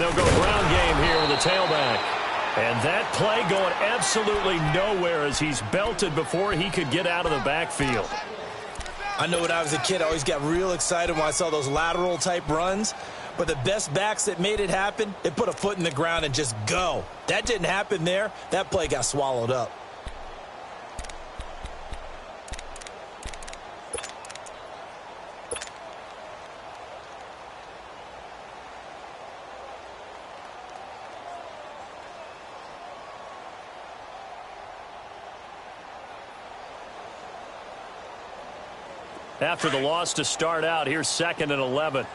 And they'll go ground game here with the tailback. And that play going absolutely nowhere as he's belted before he could get out of the backfield. I know when I was a kid, I always got real excited when I saw those lateral type runs. But the best backs that made it happen, they put a foot in the ground and just go. That didn't happen there. That play got swallowed up. After the loss to start out, here's 2nd and 11.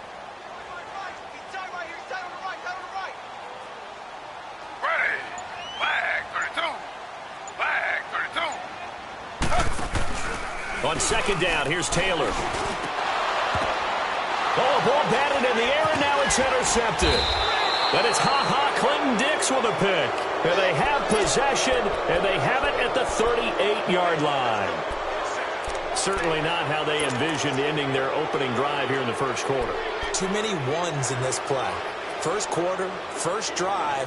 On 2nd down, here's Taylor. Oh, ball batted in the air, and now it's intercepted. That is Clinton-Dix with a pick. And they have possession, and they have it at the 38-yard line. Certainly not how they envisioned ending their opening drive here in the first quarter. Too many ones in this play. First quarter, first drive,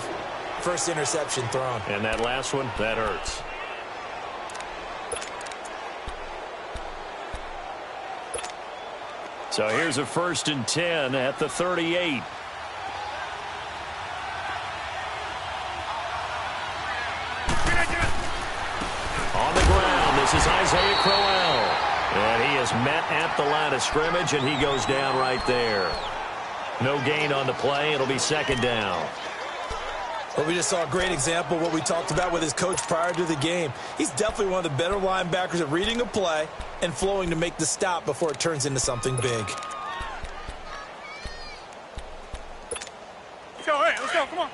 first interception thrown. And that last one, that hurts. So here's a 1st and 10 at the 38. On the ground, this is Isaiah Crowell. And he is met at the line of scrimmage, and he goes down right there. No gain on the play. It'll be 2nd down. Well, we just saw a great example of what we talked about with his coach prior to the game. He's definitely one of the better linebackers at reading a play and flowing to make the stop before it turns into something big. Let's go, hey, let's go, come on.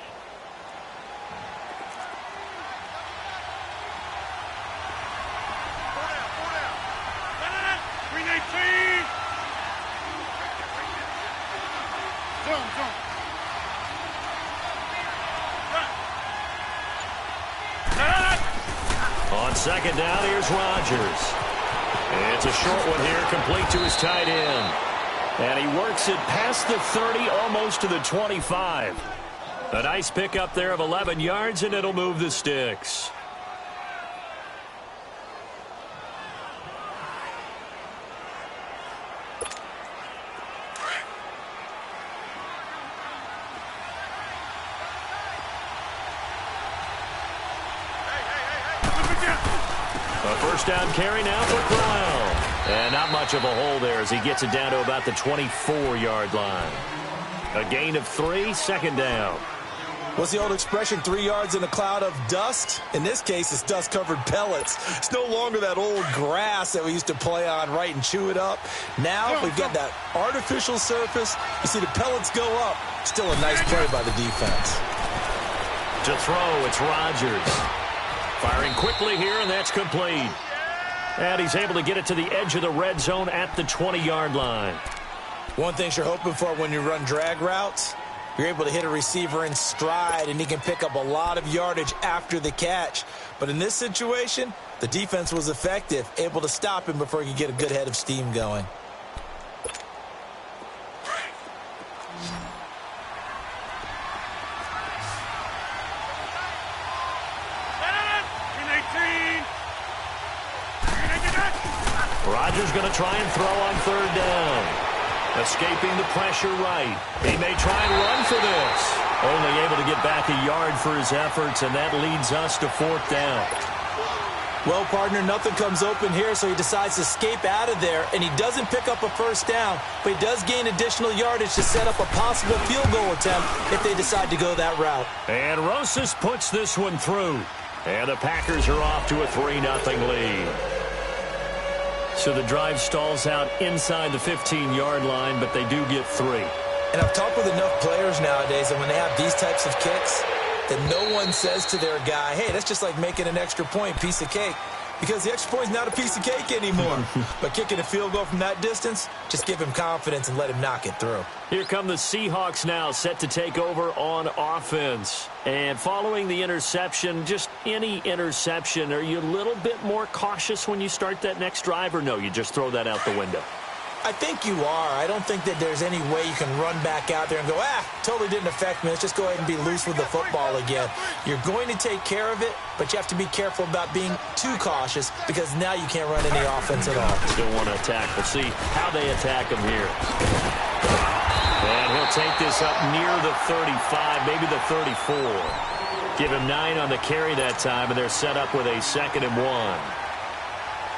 On 2nd down, here's Rodgers. It's a short one here, complete to his tight end. And he works it past the 30, almost to the 25. A nice pickup there of 11 yards, and it'll move the sticks. First down carry now for Crowell. And not much of a hole there as he gets it down to about the 24-yard line. A gain of 3, 2nd down. What's the old expression, 3 yards in a cloud of dust? In this case, it's dust-covered pellets. It's no longer that old grass that we used to play on, right, and chew it up. Now we've got that artificial surface. You see the pellets go up. Still a nice play by the defense. To throw, it's Rodgers. Firing quickly here, and that's complete. And he's able to get it to the edge of the red zone at the 20-yard line. One thing you're hoping for when you run drag routes, you're able to hit a receiver in stride, and he can pick up a lot of yardage after the catch. But in this situation, the defense was effective, able to stop him before he could get a good head of steam going. Rodgers going to try and throw on 3rd down. Escaping the pressure right. He may try and run for this. Only able to get back a yard for his efforts, and that leads us to 4th down. Well, partner, nothing comes open here, so he decides to escape out of there, and he doesn't pick up a 1st down, but he does gain additional yardage to set up a possible field goal attempt if they decide to go that route. And Rosas puts this one through. And the Packers are off to a 3-0 lead. So the drive stalls out inside the 15-yard line, but they do get 3. And I've talked with enough players nowadays that when they have these types of kicks, that no one says to their guy, hey, that's just like making an extra point, piece of cake. Because the extra point is not a piece of cake anymore. But kicking a field goal from that distance, just give him confidence and let him knock it through. Here come the Seahawks now, set to take over on offense. And following the interception, just any interception, are you a little bit more cautious when you start that next drive, or no, you just throw that out the window? I think you are. I don't think that there's any way you can run back out there and go, totally didn't affect me. Let's just go ahead and be loose with the football again. You're going to take care of it, but you have to be careful about being too cautious because now you can't run any offense at all. Still want to attack. We'll see how they attack him here. And he'll take this up near the 35, maybe the 34. Give him 9 on the carry that time, and they're set up with a 2nd and 1.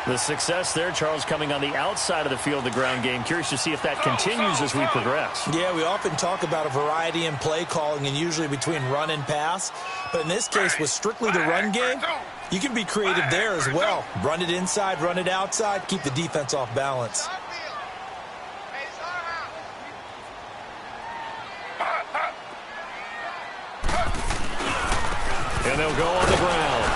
The success there, Charles, coming on the outside of the field, the ground game. Curious to see if that continues as we progress. Yeah, we often talk about a variety in play calling and usually between run and pass. But in this case, with strictly the run game, you can be creative there as well. Run it inside, run it outside, keep the defense off balance. And they'll go on the ground.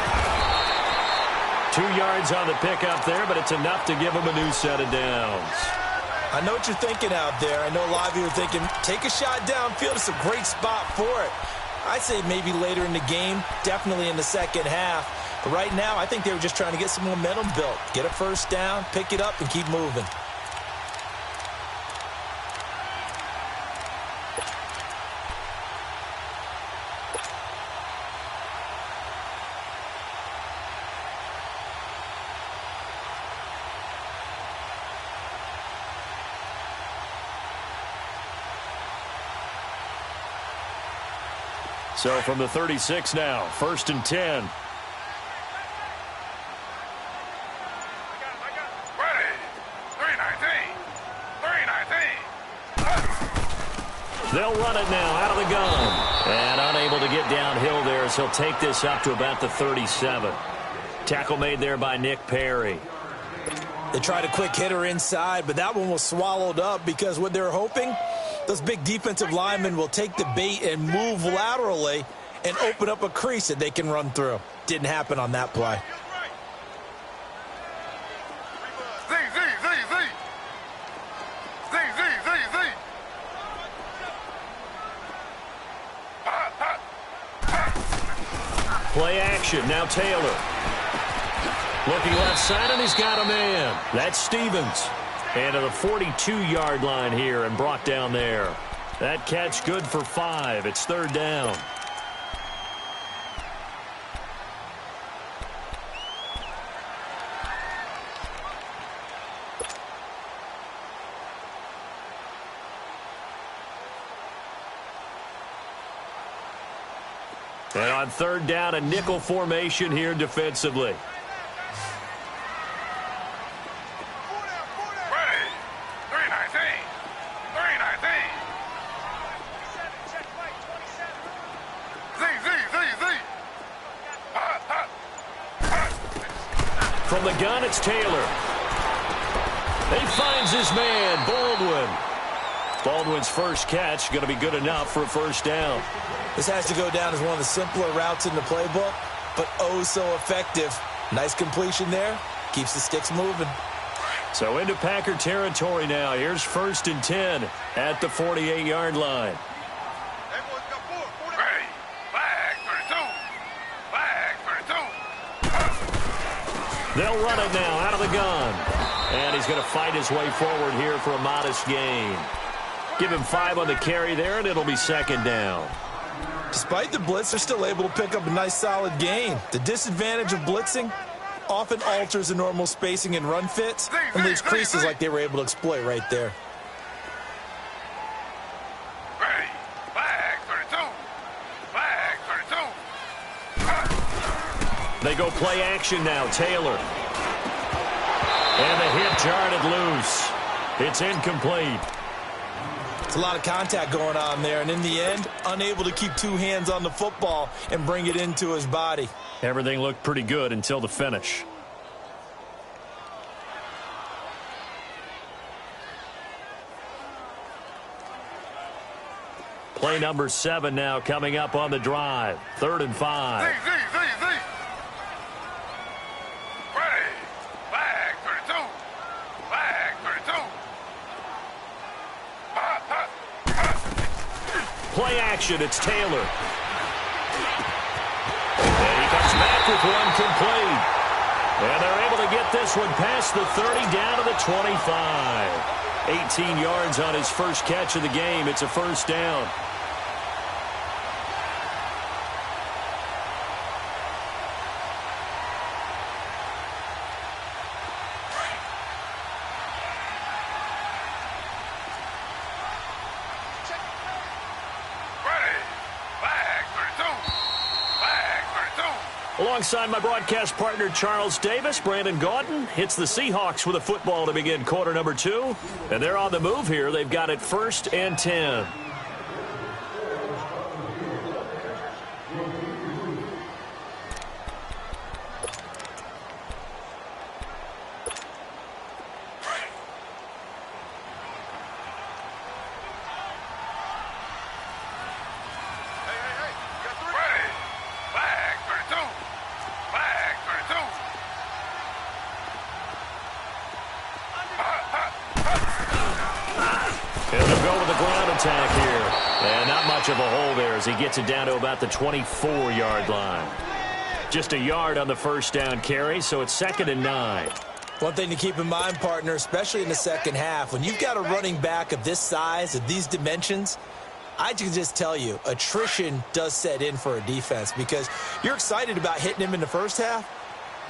2 yards on the pickup there, but it's enough to give them a new set of downs. I know what you're thinking out there. I know a lot of you are thinking, take a shot downfield. It's a great spot for it. I'd say maybe later in the game, definitely in the second half. But right now, I think they were just trying to get some momentum built. Get a first down, pick it up, and keep moving. So from the 36 now, 1st and 10. Ready. 319. They'll run it now out of the gun. And unable to get downhill there, so he'll take this up to about the 37. Tackle made there by Nick Perry. They tried a quick hitter inside, but that one was swallowed up because what they're hoping, those big defensive linemen will take the bait and move laterally and open up a crease that they can run through. Didn't happen on that play. Play action, now Taylor. Looking left side, and he's got a man. That's Stevens. And to the 42-yard line here and brought down there. That catch good for 5. It's 3rd down. And on 3rd down, a nickel formation here defensively. From the gun, it's Taylor. He finds his man, Baldwin. Baldwin's first catch going to be good enough for a 1st down. This has to go down as one of the simpler routes in the playbook, but oh so effective. Nice completion there. Keeps the sticks moving. So into Packer territory now. Here's 1st and 10 at the 48-yard line. Ready. Flag 32. Flag 32. They'll run it now out of the gun. And he's going to fight his way forward here for a modest gain. Give him 5 on the carry there, and it'll be 2nd down. Despite the blitz, they're still able to pick up a nice solid gain. The disadvantage of blitzing often alters the normal spacing and run fits and leaves creases like they were able to exploit right there. Ready. Flag 32. Flag 32. They go play action now. Taylor. And the hit jarred it loose. It's incomplete. It's a lot of contact going on there, and in the end, unable to keep 2 hands on the football and bring it into his body. Everything looked pretty good until the finish. Play number 7 now coming up on the drive. 3rd and 5. Ready. Flag 32. Flag 32. Play action, it's Taylor. And he comes back with one complete. And they're able to get this one past the 30 down to the 25. 18 yards on his first catch of the game. It's a first down. Alongside my broadcast partner, Charles Davis, Brandon Gaudin hits the Seahawks with a football to begin quarter number 2. And they're on the move here. They've got it 1st and 10. Attack here. And not much of a hole there as he gets it down to about the 24-yard line. Just a yard on the first down carry, so it's 2nd and 9. One thing to keep in mind, partner, especially in the second half, when you've got a running back of this size, of these dimensions, I can just tell you, attrition does set in for a defense because you're excited about hitting him in the first half.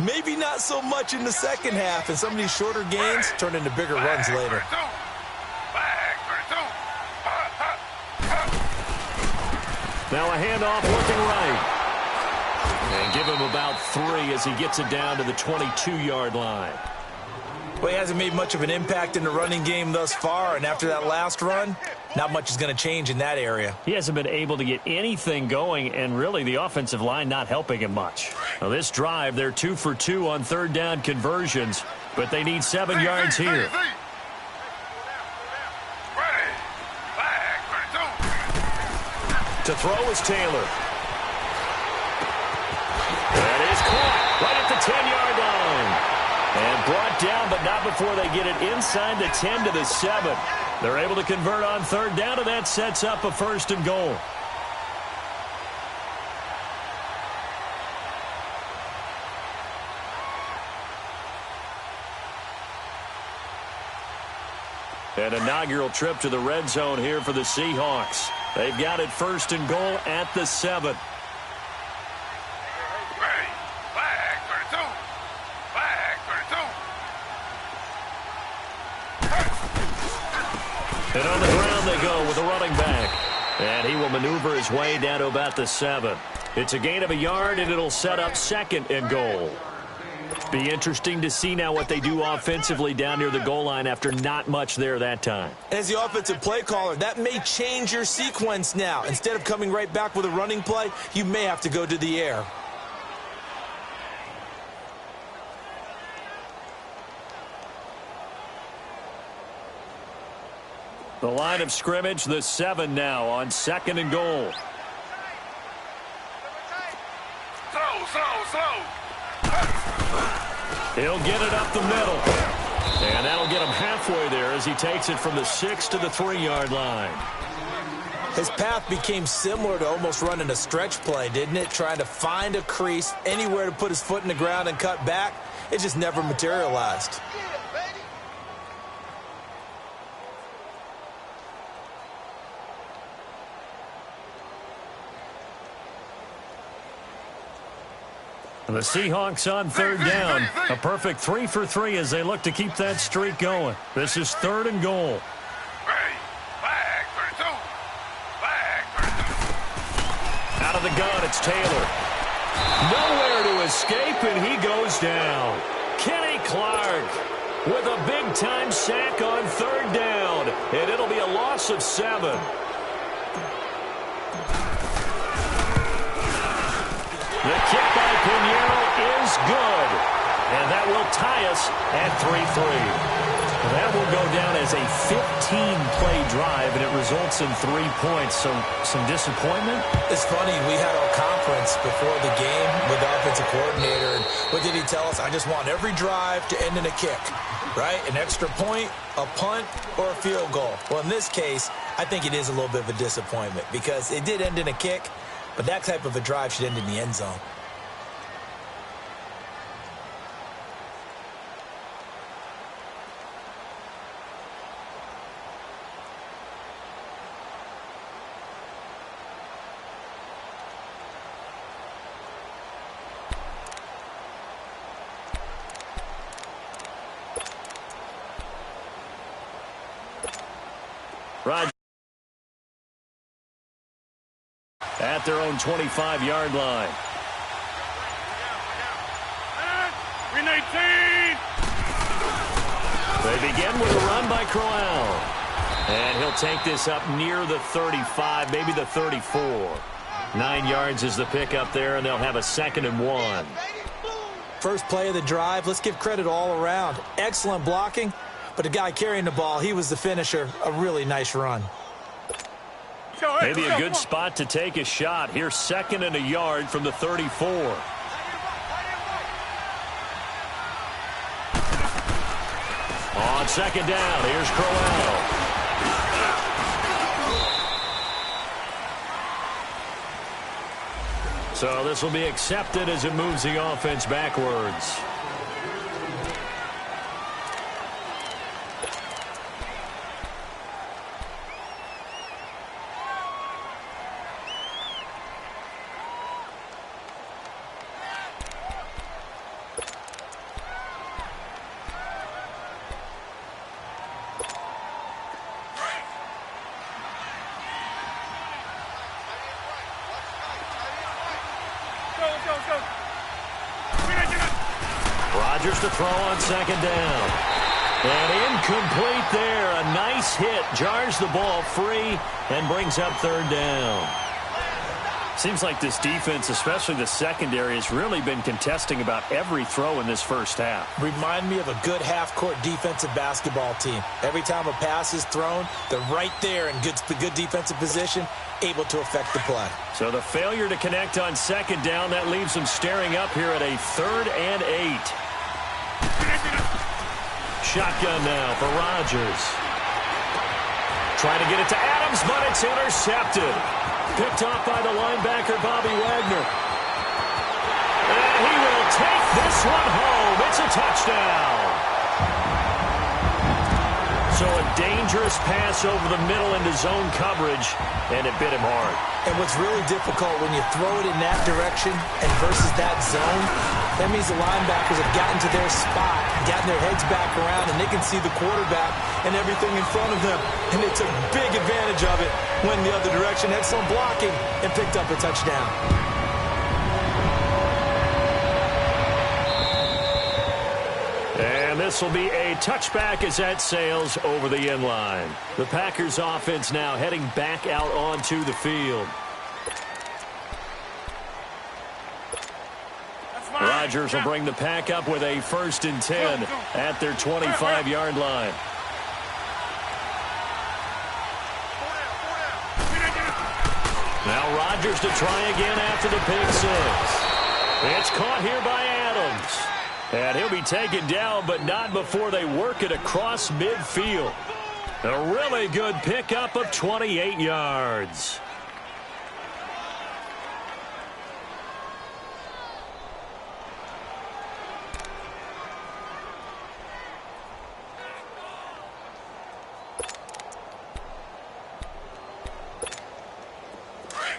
Maybe not so much in the second half, and some of these shorter gains turn into bigger runs later. Now a handoff looking right. And give him about 3 as he gets it down to the 22-yard line. Well, he hasn't made much of an impact in the running game thus far, and after that last run, not much is going to change in that area. He hasn't been able to get anything going, and really the offensive line not helping him much. Now this drive, they're 2 for 2 on third down conversions, but they need 7 yards here. To throw is Taylor. That is caught right at the 10-yard line. And brought down, but not before they get it inside the 10 to the 7. They're able to convert on third down, and that sets up a 1st and goal. An inaugural trip to the red zone here for the Seahawks. They've got it 1st and goal at the 7. And on the ground they go with a running back. And he will maneuver his way down to about the 7. It's a gain of a yard, and it'll set up 2nd and goal. Be interesting to see now what they do offensively down near the goal line after not much there that time. As the offensive play caller, that may change your sequence now. Instead of coming right back with a running play, you may have to go to the air. The line of scrimmage, the 7 now on 2nd and goal. He'll get it up the middle. And that'll get him halfway there as he takes it from the 6 to the 3-yard line. His path became similar to almost running a stretch play, didn't it? Trying to find a crease, anywhere to put his foot in the ground and cut back. It just never materialized. The Seahawks on third down. A perfect 3 for 3 as they look to keep that streak going. This is 3rd and goal. Out of the gun, it's Taylor. Nowhere to escape, and he goes down. Kenny Clark with a big-time sack on third down, and it'll be a loss of 7. The kick by Pinheiro is good. And that will tie us at 3-3. That will go down as a 15-play drive, and it results in 3 points. So some disappointment? It's funny. We had our conference before the game with the offensive coordinator. And what did he tell us? I just want every drive to end in a kick, right? An extra point, a punt, or a field goal. Well, in this case, I think it is a little bit of a disappointment because it did end in a kick. But that type of a drive should end in the end zone. Rogers at their own 25-yard line. Green 18. They begin with a run by Crowell. And he'll take this up near the 35, maybe the 34. 9 yards is the pickup there, and they'll have a 2nd and 1. First play of the drive, let's give credit all around. Excellent blocking, but the guy carrying the ball, he was the finisher. A really nice run. Maybe a good spot to take a shot. Here's 2nd and a yard from the 34. On 2nd down, here's Crowell. So this will be accepted as it moves the offense backwards. Rodgers to throw on 2nd down. And incomplete there. A nice hit. Jars the ball free and brings up 3rd down. Seems like this defense, especially the secondary, has really been contesting about every throw in this first half. Remind me of a good half-court defensive basketball team. Every time a pass is thrown, they're right there in good defensive position, able to affect the play. So the failure to connect on 2nd down, that leaves them staring up here at a 3rd and 8. Shotgun now for Rodgers. Trying to get it to Adams, but it's intercepted. Picked off by the linebacker, Bobby Wagner. And he will take this one home. It's a touchdown. So a dangerous pass over the middle into zone coverage, and it bit him hard. And what's really difficult when you throw it in that direction and versus that zone, that means the linebackers have gotten to their spot, gotten their heads back around, and they can see the quarterback and everything in front of them. And they took big advantage of it, went the other direction, excellent blocking, and picked up a touchdown. And this will be a touchback as that sails over the end line. The Packers offense now heading back out onto the field. Rodgers will bring the pack up with a 1st and 10 at their 25-yard line. Now Rodgers to try again after the pick 6. It's caught here by Adams. And he'll be taken down, but not before they work it across midfield. A really good pickup of 28 yards.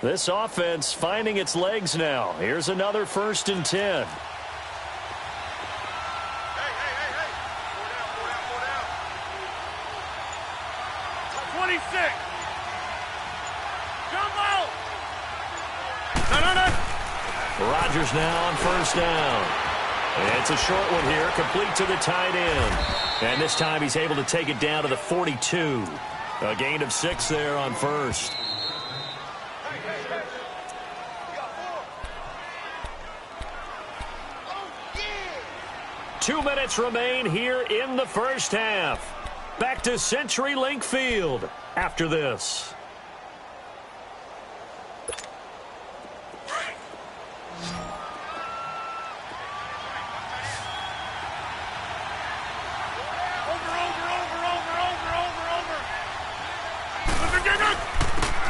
This offense finding its legs now. Here's another 1st and 10. Rodgers now on 1st down. And it's a short one here, complete to the tight end. And this time he's able to take it down to the 42. A gain of 6 there on 1st. Two minutes remain here in the first half. Back to CenturyLink Field after this.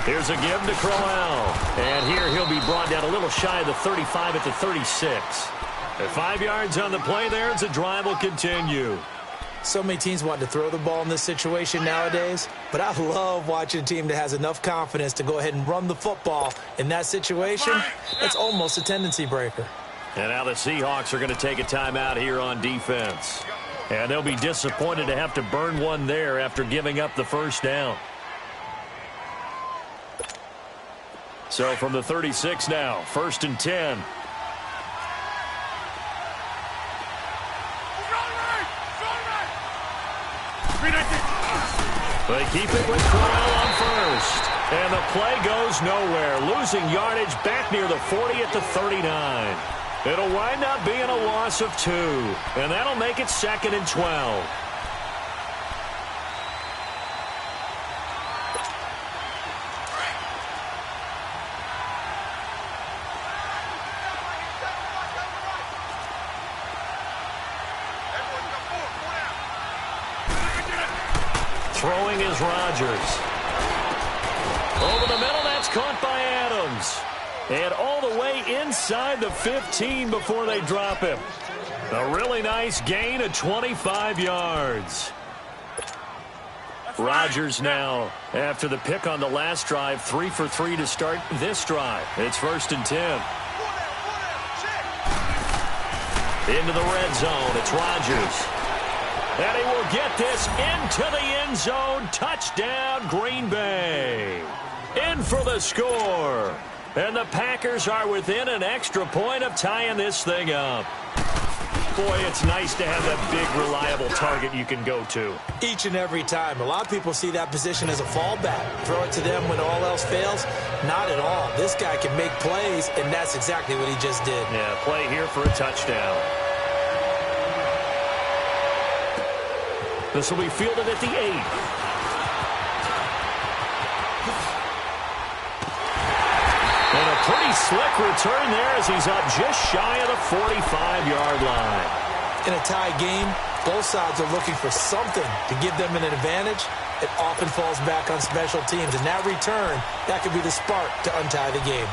Here's a give to Crowell. And here he'll be brought down a little shy of the 35 at the 36. At 5 yards on the play there, as the drive will continue. So many teams want to throw the ball in this situation nowadays, but I love watching a team that has enough confidence to go ahead and run the football. In that situation, it's almost a tendency breaker. And now the Seahawks are going to take a timeout here on defense. And they'll be disappointed to have to burn one there after giving up the 1st down. So from the 36 now, 1st and 10. They keep it with Crowell on first. And the play goes nowhere. Losing yardage back near the 40 at the 39. It'll wind up being a loss of 2. And that'll make it 2nd and 12. Throwing is Rodgers. Over the middle, that's caught by Adams. And all the way inside the 15 before they drop him. A really nice gain of 25 yards. Rodgers now, after the pick on the last drive, 3 for 3 to start this drive. It's 1st and 10. Into the red zone, it's Rodgers. And he will get this into the end zone. Touchdown, Green Bay. In for the score. And the Packers are within an extra point of tying this thing up. Boy, it's nice to have that big, reliable target you can go to. Each and every time. A lot of people see that position as a fallback. Throw it to them when all else fails. Not at all. This guy can make plays, and that's exactly what he just did. Yeah, play here for a touchdown. This will be fielded at the 8. And a pretty slick return there as he's up just shy of the 45-yard line. In a tie game, both sides are looking for something to give them an advantage. It often falls back on special teams. And that return, that could be the spark to untie the game.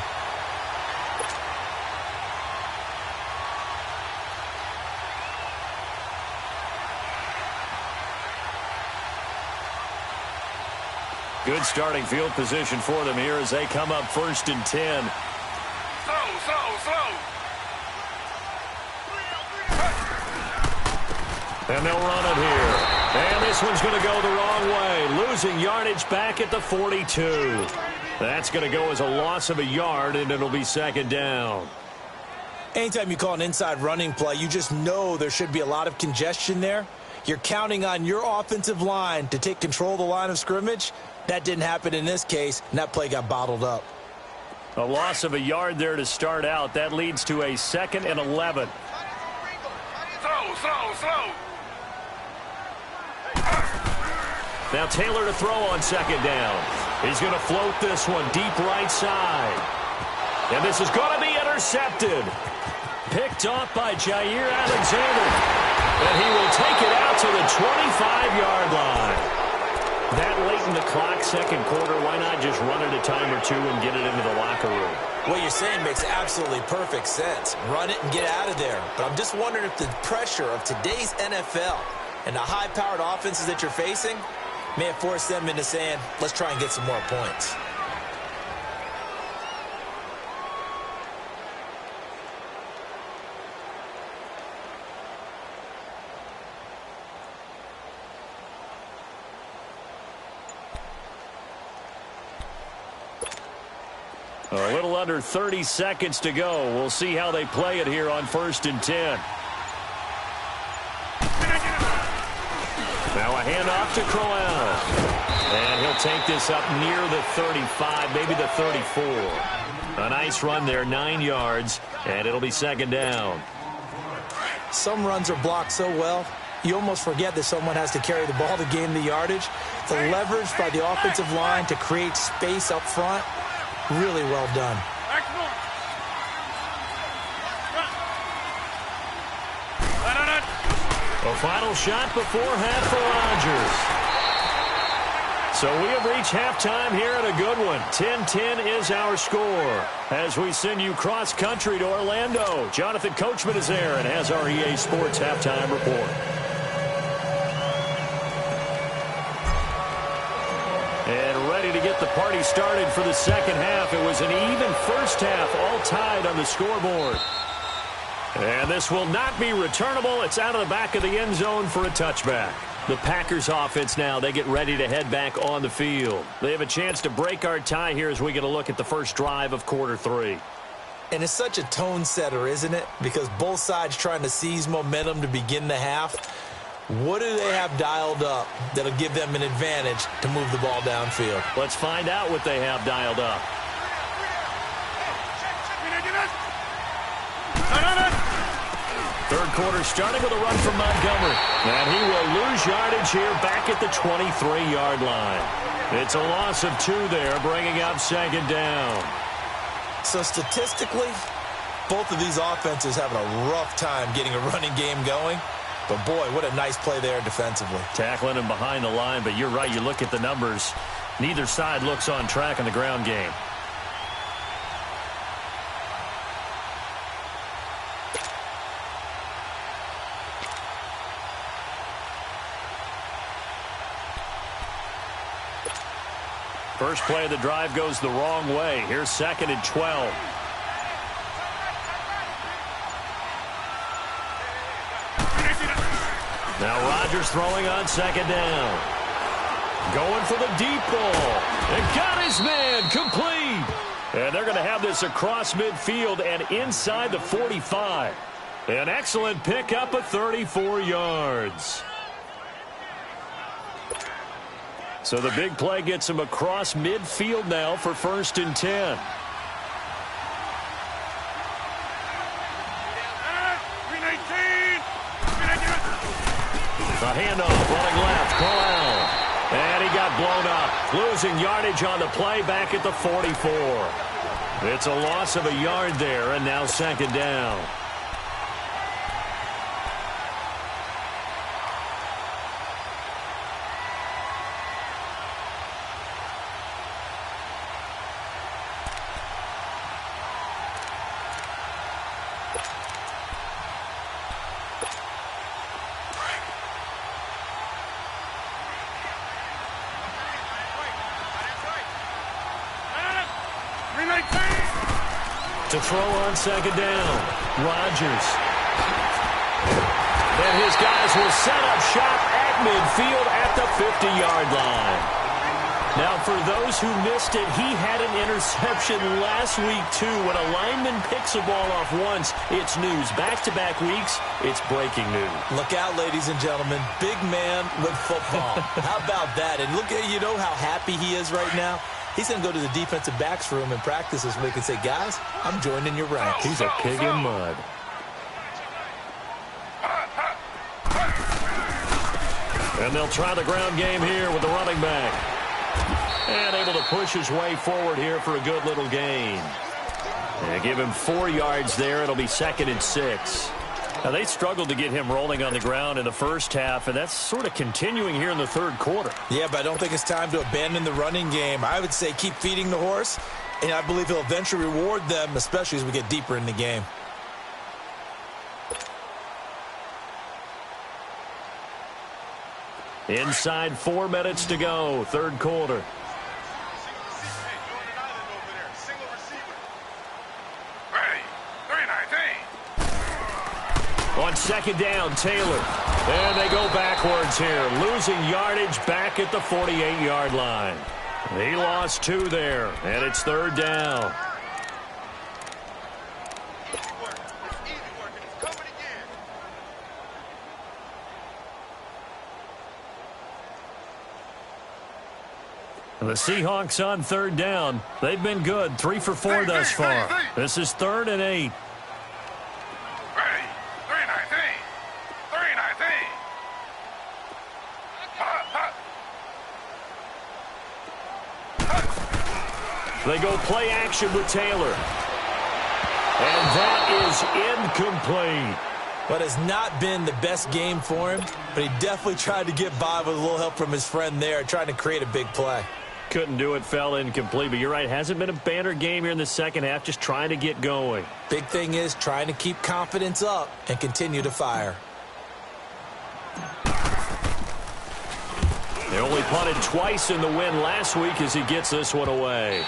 Good starting field position for them here as they come up 1st and 10. Slow. And they'll run it here. And this one's going to go the wrong way. Losing yardage back at the 42. That's going to go as a loss of a yard, and it'll be 2nd down. Anytime you call an inside running play, you just know there should be a lot of congestion there. You're counting on your offensive line to take control of the line of scrimmage. That didn't happen in this case, and that play got bottled up. A loss of a yard there to start out. That leads to a 2nd and 11. Slow. Now Taylor to throw on 2nd down. He's going to float this one deep right side. And this is going to be intercepted. Picked off by Jair Alexander. And he will take it out to the 25-yard line. That late in the clock, 2nd quarter, why not just run it a time or two and get it into the locker room? What you're saying makes absolutely perfect sense. Run it and get out of there. But I'm just wondering if the pressure of today's NFL and the high-powered offenses that you're facing may have forced them into saying, let's try and get some more points. A little under 30 seconds to go. We'll see how they play it here on 1st and 10. Now a handoff to Crowell. And he'll take this up near the 35, maybe the 34. A nice run there, 9 yards, and it'll be 2nd down. Some runs are blocked so well, you almost forget that someone has to carry the ball to gain the yardage. The leverage by the offensive line to create space up front, really well done. A final shot before half for Rodgers. So we have reached halftime here at a good one. 10-10 is our score. As we send you cross-country to Orlando, Jonathan Coachman is there and has our EA Sports halftime report. And ready to get the party started for the 2nd half. It was an even first half, all tied on the scoreboard. And this will not be returnable. It's out of the back of the end zone for a touchback. The Packers offense now, they get ready to head back on the field. They have a chance to break our tie here as we get a look at the first drive of quarter 3. And it's such a tone setter, isn't it? Because both sides trying to seize momentum to begin the half. What do they have dialed up that'll give them an advantage to move the ball downfield? Let's find out what they have dialed up. Third quarter starting with a run from Montgomery. And he will lose yardage here back at the 23-yard line. It's a loss of 2 there, bringing up second down. So statistically, both of these offenses having a rough time getting a running game going. But, boy, what a nice play there defensively. Tackling him behind the line, but you're right. You look at the numbers. Neither side looks on track in the ground game. First play of the drive goes the wrong way. Here's 2nd and 12. Now Rodgers throwing on 2nd down. Going for the deep ball. And got his man complete. And they're going to have this across midfield and inside the 45. An excellent pickup of 34 yards. So the big play gets him across midfield now for 1st and 10. A handoff, running left, Corral. And he got blown up. Losing yardage on the play back at the 44. It's a loss of a yard there, and now 2nd down. To throw on 2nd down, Rodgers. And his guys will set up shop at midfield at the 50-yard line. Now, for those who missed it, he had an interception last week, too. When a lineman picks a ball off once, it's news. Back-to-back weeks, it's breaking news. Look out, ladies and gentlemen. Big man with football. How about that? And look at, you know how happy he is right now? He's going to go to the defensive backs room and practice this week and say, guys, I'm joining your ranks. He's a pig in mud. And they'll try the ground game here with the running back. And able to push his way forward here for a good little gain. And give him 4 yards there. It'll be 2nd and 6. Now, they struggled to get him rolling on the ground in the first half, and that's sort of continuing here in the third quarter. Yeah, but I don't think it's time to abandon the running game. I would say keep feeding the horse, and I believe he'll eventually reward them, especially as we get deeper in the game. Inside 4 minutes to go, third quarter. On 2nd down, Taylor. And they go backwards here. Losing yardage back at the 48-yard line. He lost 2 there, and it's 3rd down. The Seahawks on 3rd down. They've been good, 3 for 4 thus far. This is 3rd and 8. They go play action with Taylor. And that is incomplete. But it's not been the best game for him, but he definitely tried to get by with a little help from his friend there, trying to create a big play. Couldn't do it, fell incomplete. But you're right, hasn't been a banner game here in the second half, just trying to get going. Big thing is trying to keep confidence up and continue to fire. They only punted twice in the win last week as he gets this one away.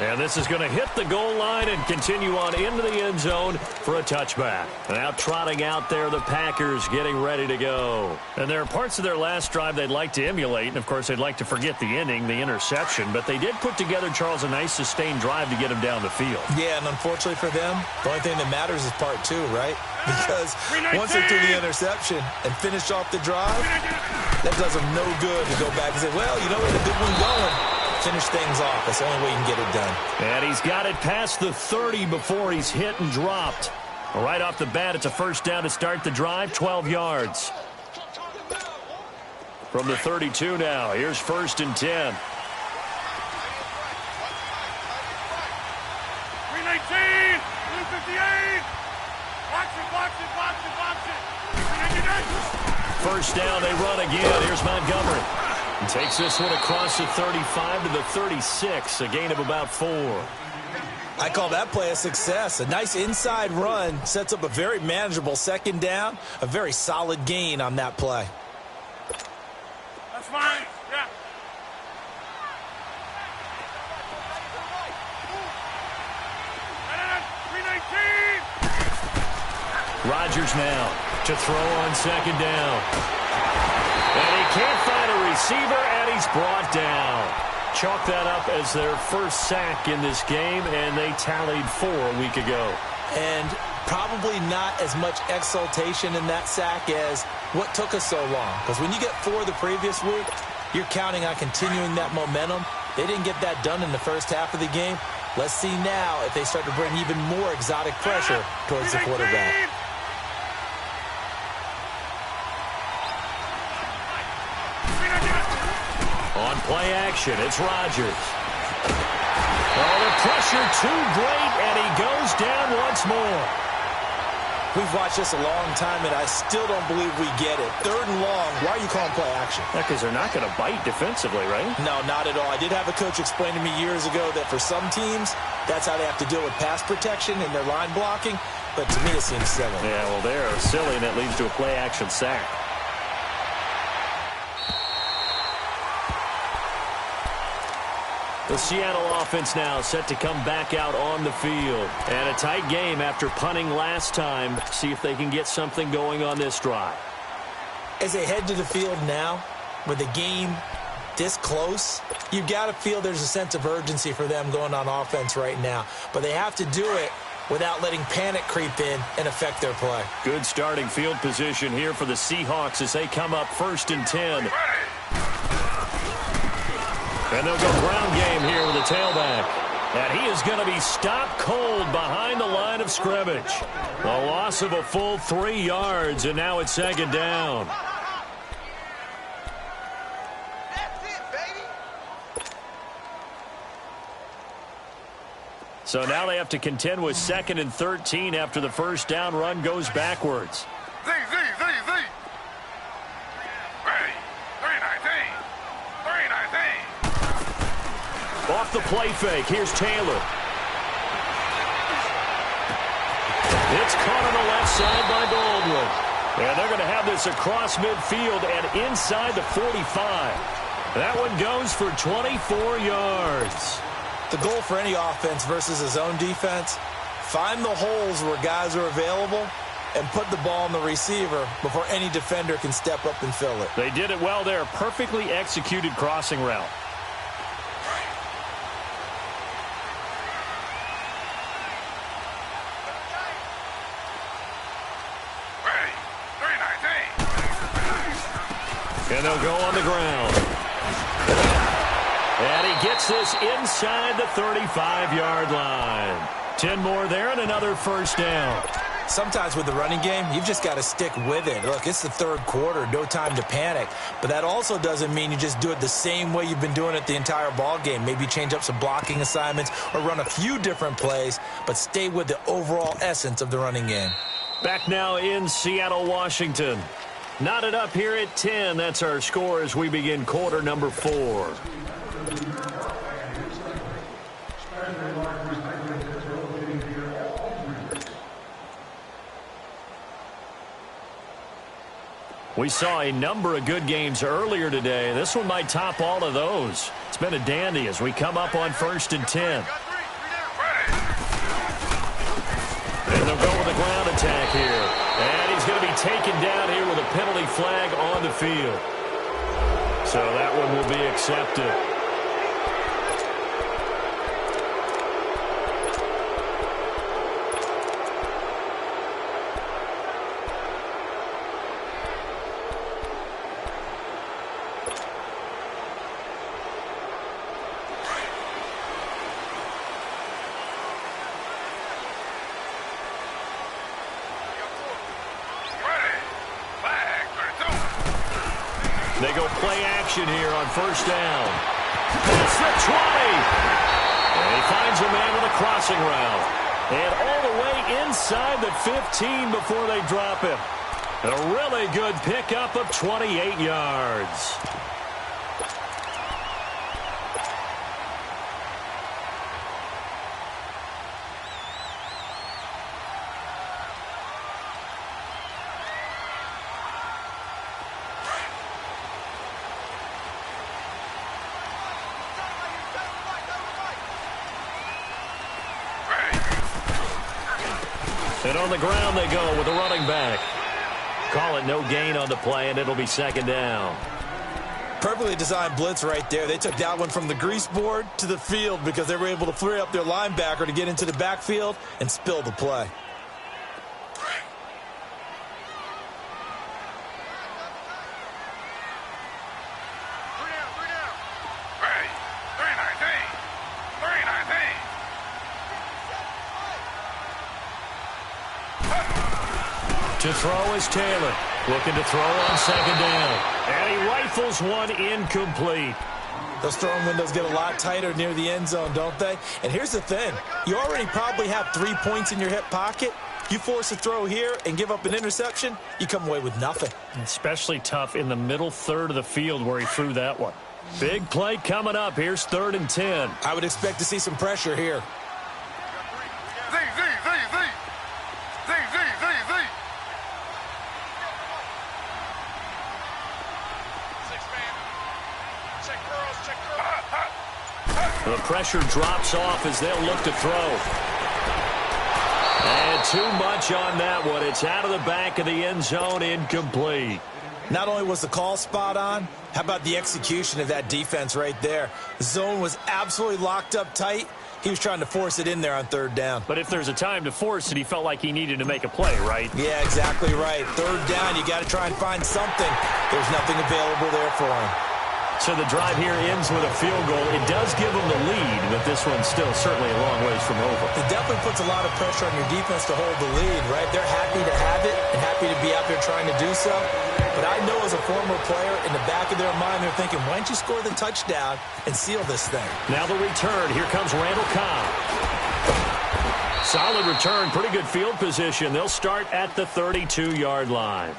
And this is going to hit the goal line and continue on into the end zone for a touchback. Now trotting out there, the Packers getting ready to go. And there are parts of their last drive they'd like to emulate. And, of course, they'd like to forget the ending, the interception. But they did put together, Charles, a nice sustained drive to get them down the field. Yeah, and unfortunately for them, the only thing that matters is part two, right? Because once they threw the interception and finished off the drive, that does them no good to go back and say, well, you know, with a good one going, finish things off. That's the only way you can get it done. And he's got it past the 30 before he's hit and dropped. Right off the bat, it's a first down to start the drive, 12 yards. From the 32 now, here's 1st and 10. 319, 358. Box it, box it, box it, box it. 399. First down, they run again. Here's Montgomery. He takes this one across the 35 to the 36, a gain of about 4. I call that play a success. A nice inside run sets up a very manageable second down, a very solid gain on that play. That's fine. Yeah. And 319. Rodgers now to throw on second down. And he can't find a receiver, and he's brought down. Chalk that up as their first sack in this game, and they tallied 4 a week ago. And probably not as much exultation in that sack as what took us so long. Because when you get 4 the previous week, you're counting on continuing that momentum. They didn't get that done in the first half of the game. Let's see now if they start to bring even more exotic pressure towards the quarterback. On play action, it's Rodgers. Oh, the pressure too great, and he goes down once more. We've watched this a long time, and I still don't believe we get it. 3rd and long, why are you calling play action? Because they're not going to bite defensively, right? No, not at all. I did have a coach explain to me years ago that for some teams, that's how they have to deal with pass protection and their line blocking. But to me, it seems silly. Yeah, well, they're silly, and that leads to a play action sack. The Seattle offense now set to come back out on the field. And a tight game after punting last time. See if they can get something going on this drive. As they head to the field now, with the game this close, you've got to feel there's a sense of urgency for them going on offense right now. But they have to do it without letting panic creep in and affect their play. Good starting field position here for the Seahawks as they come up 1st and 10. And they'll go ground game here with the tailback. And he is going to be stopped cold behind the line of scrimmage. A loss of a full 3 yards, and now it's 2nd down. That's it, baby. So now they have to contend with 2nd and 13 after the first down run goes backwards. Z. Ready. 319. 319. Off the play fake, here's Taylor. It's caught on the left side by Baldwin. And they're going to have this across midfield and inside the 45. That one goes for 24 yards. The goal for any offense versus a zone defense, find the holes where guys are available and put the ball on the receiver before any defender can step up and fill it. They did it well there. Perfectly executed crossing route. Ready. 319. And they'll go on the ground. And he gets this inside the 35-yard line. 10 more there and another first down. Sometimes with the running game, you've just got to stick with it. Look, it's the 3rd quarter, no time to panic. But that also doesn't mean you just do it the same way you've been doing it the entire ball game. Maybe change up some blocking assignments or run a few different plays, but stay with the overall essence of the running game. Back now in Seattle, Washington. Knotted up here at 10. That's our score as we begin quarter number 4. We saw a number of good games earlier today. This one might top all of those. It's been a dandy as we come up on 1st and 10. ground attack here. And he's going to be taken down here with a penalty flag on the field. So that one will be accepted. They go play action here on first down. Past the 20. And he finds a man with a crossing route. And all the way inside the 15 before they drop him. A really good pickup of 28 yards. And on the ground they go with a running back. Call it no gain on the play, and it'll be second down. Perfectly designed blitz right there. They took that one from the grease board to the field because they were able to free up their linebacker to get into the backfield and spill the play. To throw is Taylor. Looking to throw on second down. And he rifles one incomplete. Those throwing windows get a lot tighter near the end zone, don't they? And here's the thing. You already probably have 3 points in your hip pocket. You force a throw here and give up an interception, you come away with nothing. Especially tough in the middle third of the field where he threw that one. Big play coming up. Here's 3rd and 10. I would expect to see some pressure here. The pressure drops off as they'll look to throw. And too much on that one. It's out of the back of the end zone, incomplete. Not only was the call spot on, how about the execution of that defense right there? The zone was absolutely locked up tight. He was trying to force it in there on 3rd down. But if there's a time to force it, he felt like he needed to make a play, right? Yeah, exactly right. 3rd down, you got to try and find something. There's nothing available there for him. So the drive here ends with a field goal. It does give them the lead, but this one's still certainly a long ways from over. It definitely puts a lot of pressure on your defense to hold the lead, right? They're happy to have it and happy to be out there trying to do so. But I know as a former player, in the back of their mind, they're thinking, why don't you score the touchdown and seal this thing? Now the return. Here comes Randall Cobb. Solid return. Pretty good field position. They'll start at the 32-yard line.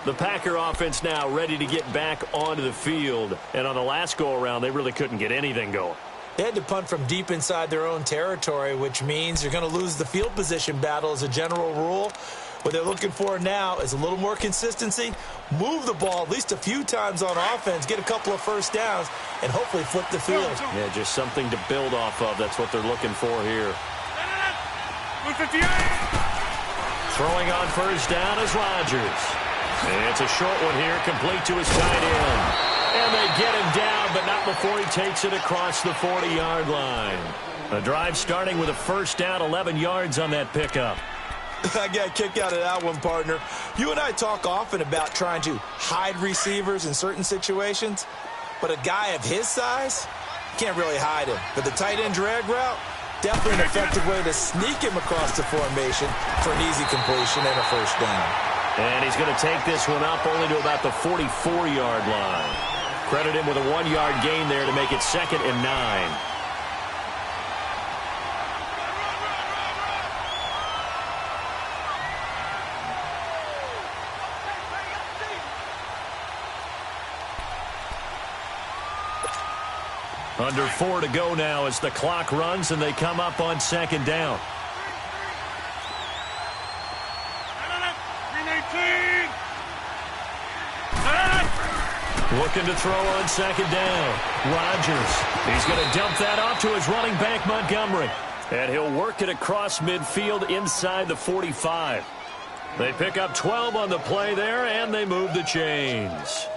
The Packer offense now ready to get back onto the field. And on the last go-around, they really couldn't get anything going. They had to punt from deep inside their own territory, which means you're going to lose the field position battle as a general rule. What they're looking for now is a little more consistency, move the ball at least a few times on offense, get a couple of first downs, and hopefully flip the field. Yeah, just something to build off of. That's what they're looking for here. Throwing on first down is Rodgers. And it's a short one here, complete to his tight end. And they get him down, but not before he takes it across the 40-yard line. A drive starting with a first down, 11 yards on that pickup. I got a kick out of that one, partner. You and I talk often about trying to hide receivers in certain situations, but a guy of his size can't really hide him. But the tight end drag route, definitely an effective way to sneak him across the formation for an easy completion and a first down. And he's going to take this one up only to about the 44-yard line. Credit him with a 1-yard gain there to make it 2nd and 9. Under 4 to go now as the clock runs and they come up on 2nd down. Looking to throw on 2nd down. Rodgers. He's going to dump that off to his running back, Montgomery. And he'll work it across midfield inside the 45. They pick up 12 on the play there, and they move the chains.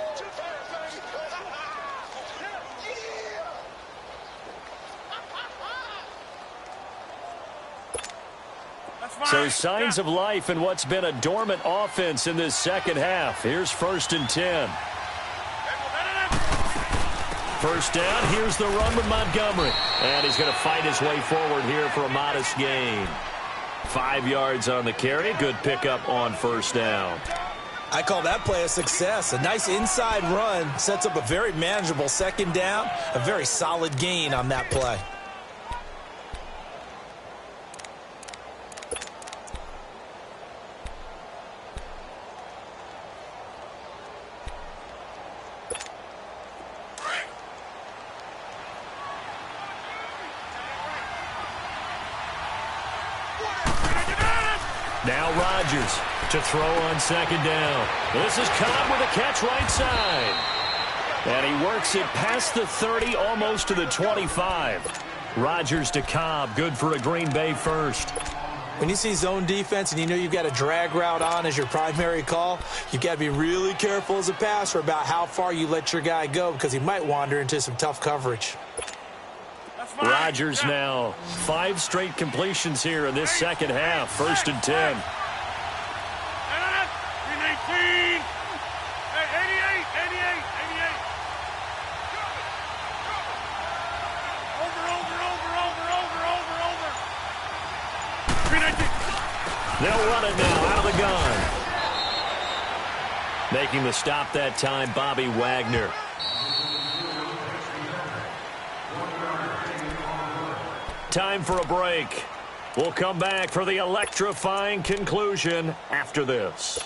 So signs of life in what's been a dormant offense in this second half. Here's 1st and 10. First down, here's the run with Montgomery. And he's going to fight his way forward here for a modest gain. 5 yards on the carry. Good pickup on 1st down. I call that play a success. A nice inside run sets up a very manageable 2nd down. A very solid gain on that play. Now Rodgers to throw on 2nd down. This is Cobb with a catch right side. And he works it past the 30, almost to the 25. Rodgers to Cobb, good for a Green Bay first. When you see zone defense and you know you've got a drag route on as your primary call, you've got to be really careful as a passer about how far you let your guy go because he might wander into some tough coverage. Rodgers now 5 straight completions here in this second half. 1st and 10. 88, 88. Over. They'll run it now out of the gun. Making the stop that time, Bobby Wagner. Time for a break. We'll come back for the electrifying conclusion after this.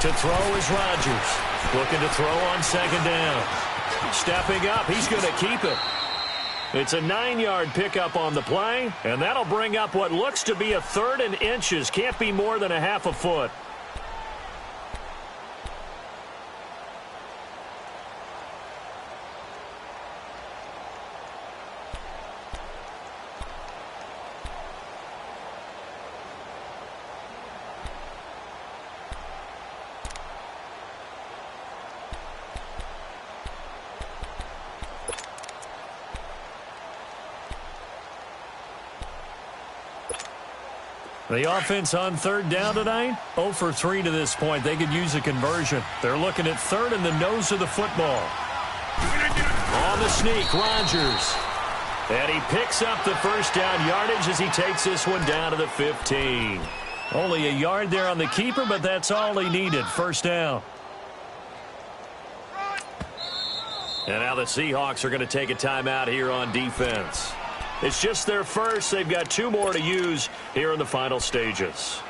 To throw is Rodgers. Looking to throw on 2nd down. Stepping up, he's going to keep it. It's a 9-yard pickup on the play, and that'll bring up what looks to be a 3rd and inches. Can't be more than a half a foot. The offense on 3rd down tonight, 0 for 3 to this point. They could use a conversion. They're looking at 3rd and the nose of the football. On the sneak, Rodgers. And he picks up the 1st down yardage as he takes this one down to the 15. Only a yard there on the keeper, but that's all he needed. 1st down. And now the Seahawks are going to take a timeout here on defense. It's just their first. They've got 2 more to use here in the final stages.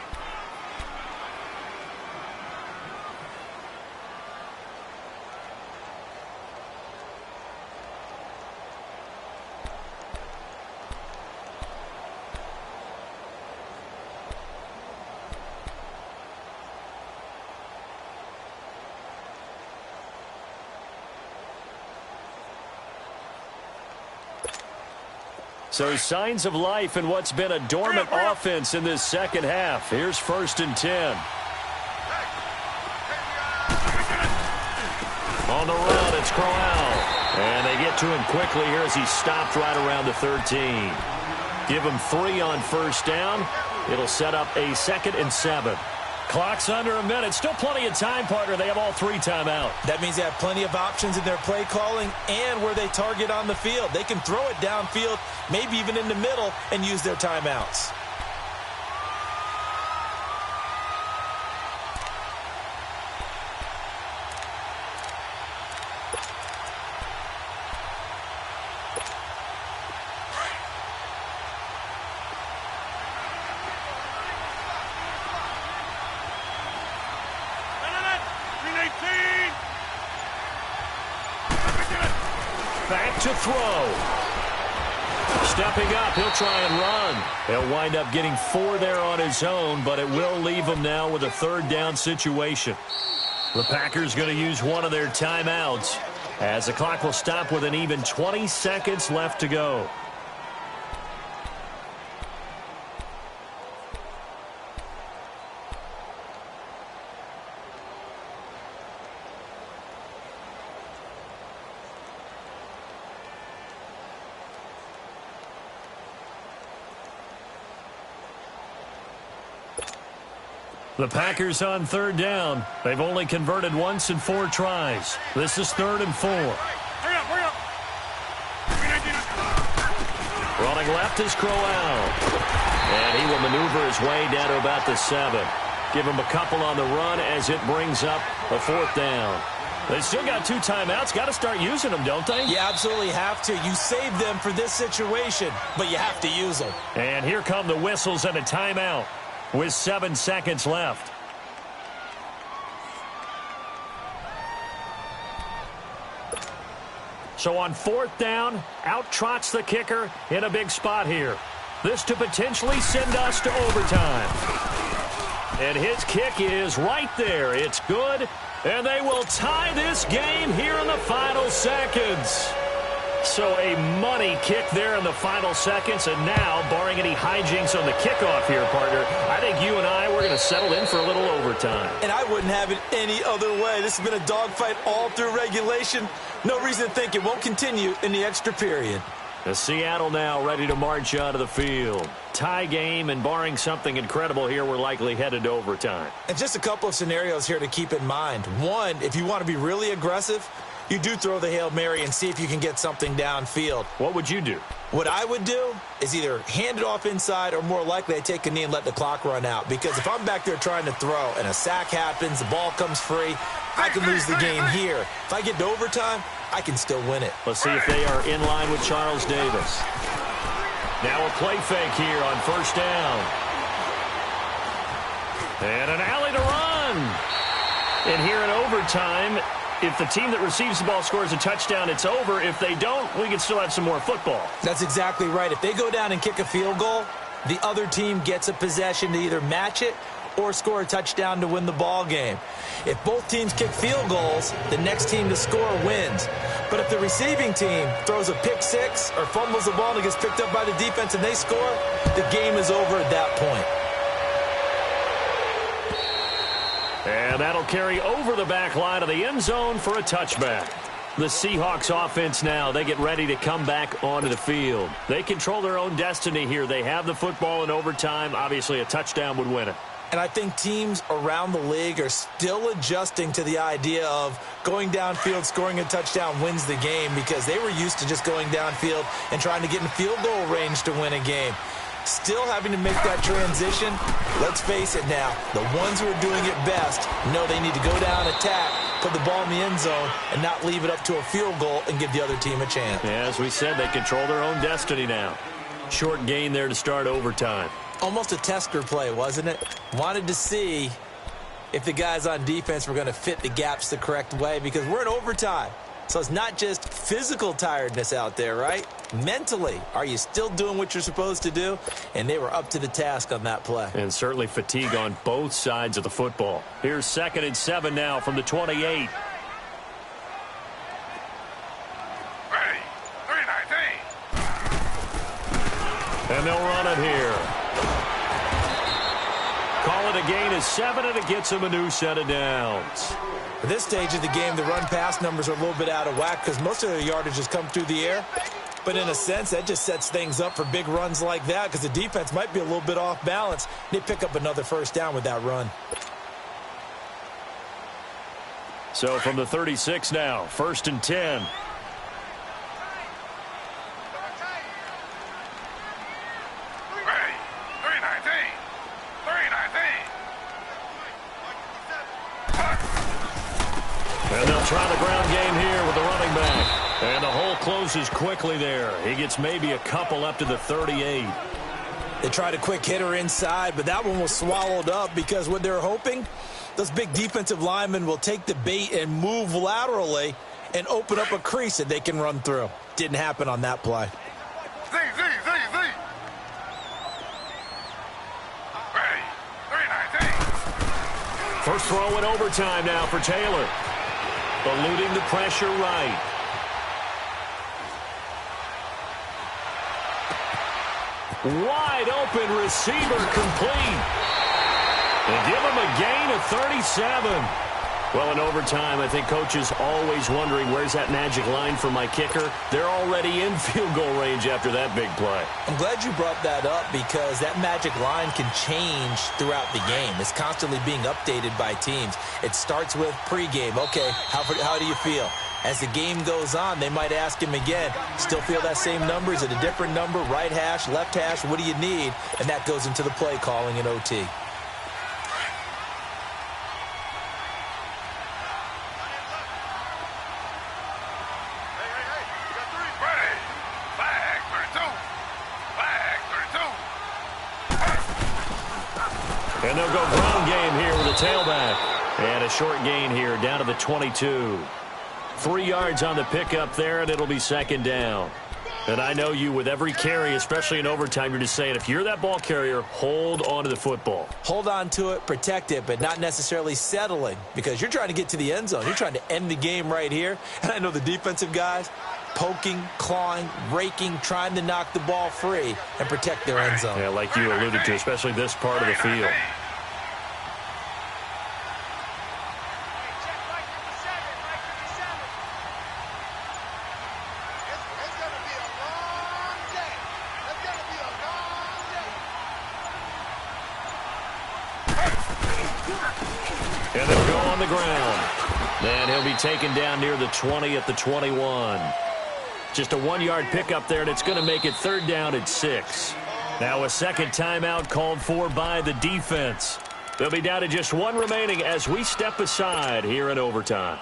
So signs of life in what's been a dormant offense in this second half. Here's 1st and 10. On the run, it's Crowell. And they get to him quickly here as he stopped right around the 13. Give him 3 on 1st down. It'll set up a 2nd and 7. Clock's under a minute. Still plenty of time, partner. They have all 3 timeout. That means they have plenty of options in their play calling and where they target on the field. They can throw it downfield, maybe even in the middle, and use their timeouts. to throw. Stepping up, he'll try and run. He'll wind up getting 4 there on his own, but it will leave him now with a 3rd down situation. The Packers going to use one of their timeouts as the clock will stop with an even 20 seconds left to go. The Packers on 3rd down. They've only converted once in 4 tries. This is 3rd and 4. Hurry up. Running left is Crowell. And he will maneuver his way down to about the 7. Give him a couple on the run as it brings up a 4th down. They still got 2 timeouts. Got to start using them, don't they? You absolutely have to. You save them for this situation, but you have to use them. And here come the whistles and a timeout with 7 seconds left. So on 4th down, out trots the kicker in a big spot here. This to potentially send us to overtime. And his kick is right there. It's good, and they will tie this game here in the final seconds. So a money kick there in the final seconds, and now, barring any hijinks on the kickoff here, partner, I think you and I, we're going to settle in for a little overtime. And I wouldn't have it any other way. This has been a dogfight all through regulation. No reason to think it won't continue in the extra period. The Seattle now ready to march onto the field. Tie game, and barring something incredible here, we're likely headed to overtime. And just a couple of scenarios here to keep in mind. One, if you want to be really aggressive, you do throw the Hail Mary and see if you can get something downfield. What would you do? What I would do is either hand it off inside, or more likely I take a knee and let the clock run out. Because if I'm back there trying to throw and a sack happens, the ball comes free, I can lose the game here. If I get to overtime, I can still win it. Let's see if they are in line with Charles Davis. Now a play fake here on 1st down. And an alley to run. And here in overtime, if the team that receives the ball scores a touchdown, it's over. If they don't, we can still have some more football. That's exactly right. If they go down and kick a field goal, the other team gets a possession to either match it or score a touchdown to win the ball game. If both teams kick field goals, the next team to score wins. But if the receiving team throws a pick six or fumbles the ball and it gets picked up by the defense and they score, the game is over at that point. And that'll carry over the back line of the end zone for a touchback. The Seahawks offense now, they get ready to come back onto the field. They control their own destiny here. They have the football in overtime. Obviously, a touchdown would win it. And I think teams around the league are still adjusting to the idea of going downfield, scoring a touchdown wins the game, because they were used to just going downfield and trying to get in field goal range to win a game. Still having to make that transition. Let's face it now, the ones who are doing it best know they need to go down, attack, put the ball in the end zone, and not leave it up to a field goal and give the other team a chance. Yeah, as we said, they control their own destiny now. Short gain there to start overtime. Almost a tester play, wasn't it? Wanted to see if the guys on defense were going to fit the gaps the correct way, because we're in overtime. So it's not just physical tiredness out there, right? Mentally, are you still doing what you're supposed to do? And they were up to the task on that play. And certainly fatigue on both sides of the football. Here's 2nd and 7 now from the 28. Ready. 3-19. And they'll run it here. Call it a gain of 7, and it gets them a new set of downs. At this stage of the game, the run-pass numbers are a little bit out of whack because most of their yardage has come through the air. But in a sense, that just sets things up for big runs like that, because the defense might be a little bit off balance. They pick up another 1st down with that run. So from the 36 now, 1st and 10. Ready. 3-19. 3-19. And they'll try the ground game here with the running back. And the hole closes quickly there. He gets maybe a couple up to the 38. They tried a quick hitter inside, but that one was swallowed up, because what they're hoping, those big defensive linemen will take the bait and move laterally and open up a crease that they can run through. Didn't happen on that play. Z. Ready. 3-9-Z. First throw in overtime now for Taylor. Eluding the pressure right. Wide open receiver complete. And give him a gain of 37. Well, in overtime, I think coaches always wondering, where's that magic line for my kicker? They're already in field goal range after that big play. I'm glad you brought that up because that magic line can change throughout the game. It's constantly being updated by teams. It starts with pregame. Okay, how do you feel? As the game goes on, they might ask him again, still feel that same number? Is it a different number? Right hash, left hash, what do you need? And that goes into the play calling in OT. And they'll go ground game here with a tailback. And a short gain here down to the 22. 3 yards on the pickup there, and it'll be second down. And I know you, with every carry, especially in overtime, you're just saying, if you're that ball carrier, hold on to the football. Hold on to it, protect it, but not necessarily settling because you're trying to get to the end zone. You're trying to end the game right here. And I know the defensive guys, poking, clawing, raking, trying to knock the ball free and protect their end zone. Yeah, like you alluded to, especially this part of the field. And they'll go on the ground. And he'll be taken down near the 20 at the 21. Just a 1-yard pickup there, and it's going to make it third down at 6. Now a second timeout called for by the defense. They'll be down to just one remaining as we step aside here in overtime.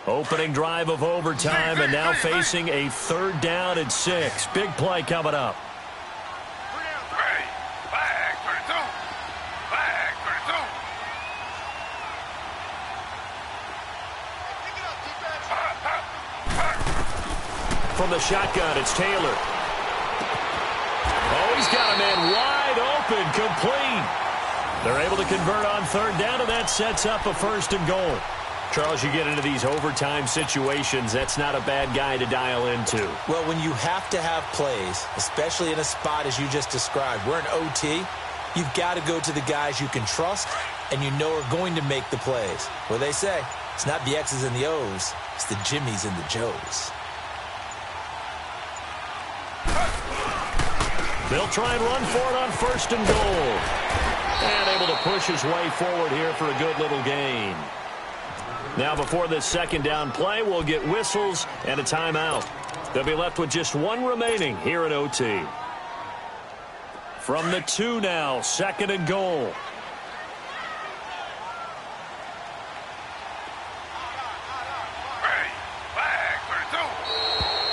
Opening drive of overtime, and now facing a third down at 6. Big play coming up. From the shotgun, it's Taylor. Oh, he's got a man wide open, complete. They're able to convert on third down, and that sets up a first and goal. Charles, you get into these overtime situations, that's not a bad guy to dial into. Well, when you have to have plays, especially in a spot as you just described, we're in OT, you've got to go to the guys you can trust and you know are going to make the plays. Well, they say it's not the X's and the O's, it's the Jimmies and the Joes. They'll try and run for it on first and goal. And able to push his way forward here for a good little gain. Now before this second down play, we'll get whistles and a timeout. They'll be left with just one remaining here at OT. From the 2 now, second and goal.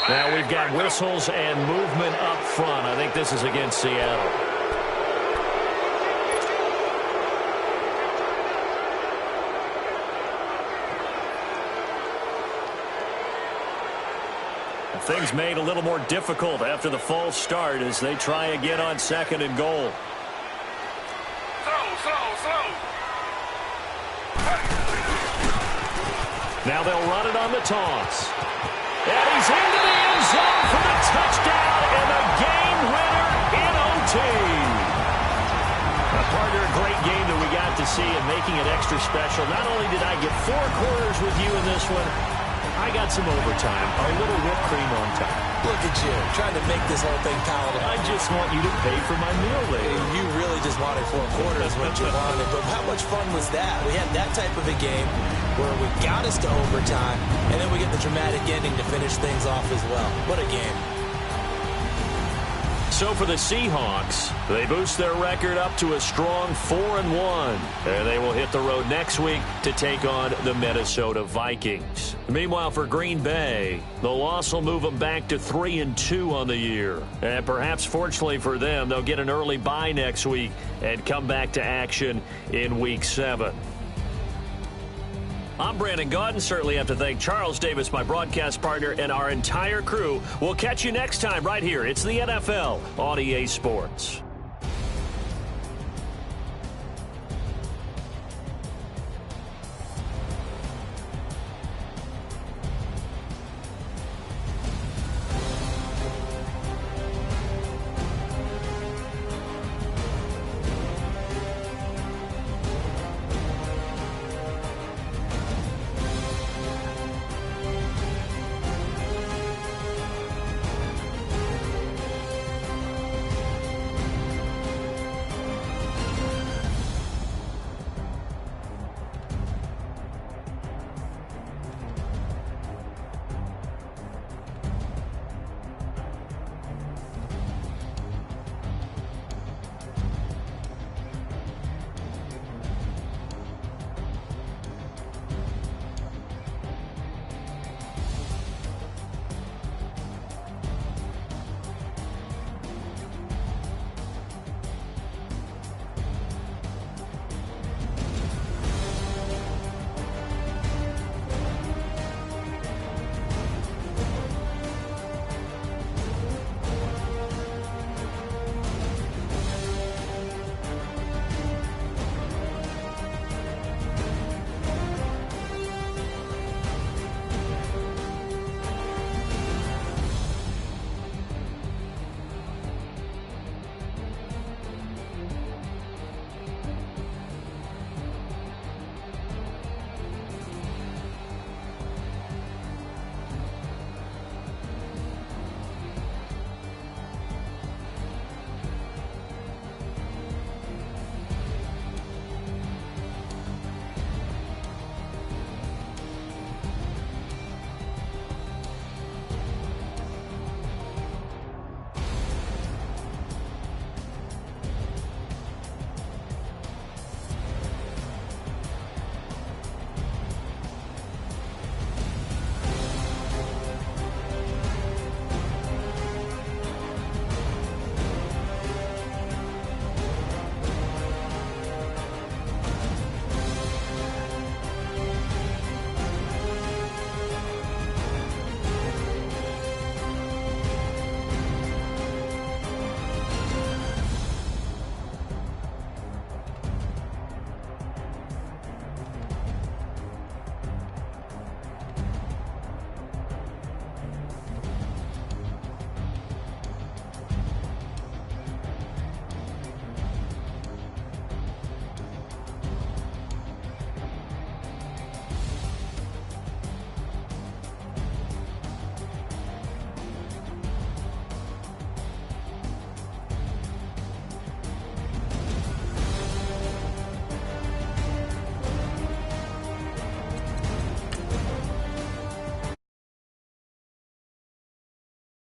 Now we've got whistles and movement up front. I think this is against Seattle. Things made a little more difficult after the false start as they try again on second and goal. Slow. Now they'll run it on the toss. And he's into the end zone for the touchdown and the game winner in OT. A partner, a great game that we got to see and making it extra special. Not only did I get 4 quarters with you in this one, I got some overtime, a little whipped cream on top. Look at you, trying to make this whole thing palatable. I just want you to pay for my meal later. You really just wanted 4 quarters what you wanted, but how much fun was that? We had that type of a game where we got us to overtime, and then we get the dramatic ending to finish things off as well. What a game. So for the Seahawks, they boost their record up to a strong 4-1. And they will hit the road next week to take on the Minnesota Vikings. Meanwhile, for Green Bay, the loss will move them back to 3-2 on the year. And perhaps fortunately for them, they'll get an early bye next week and come back to action in Week 7. I'm Brandon Gaudin. Certainly have to thank Charles Davis, my broadcast partner, and our entire crew. We'll catch you next time right here. It's the NFL on EA Sports.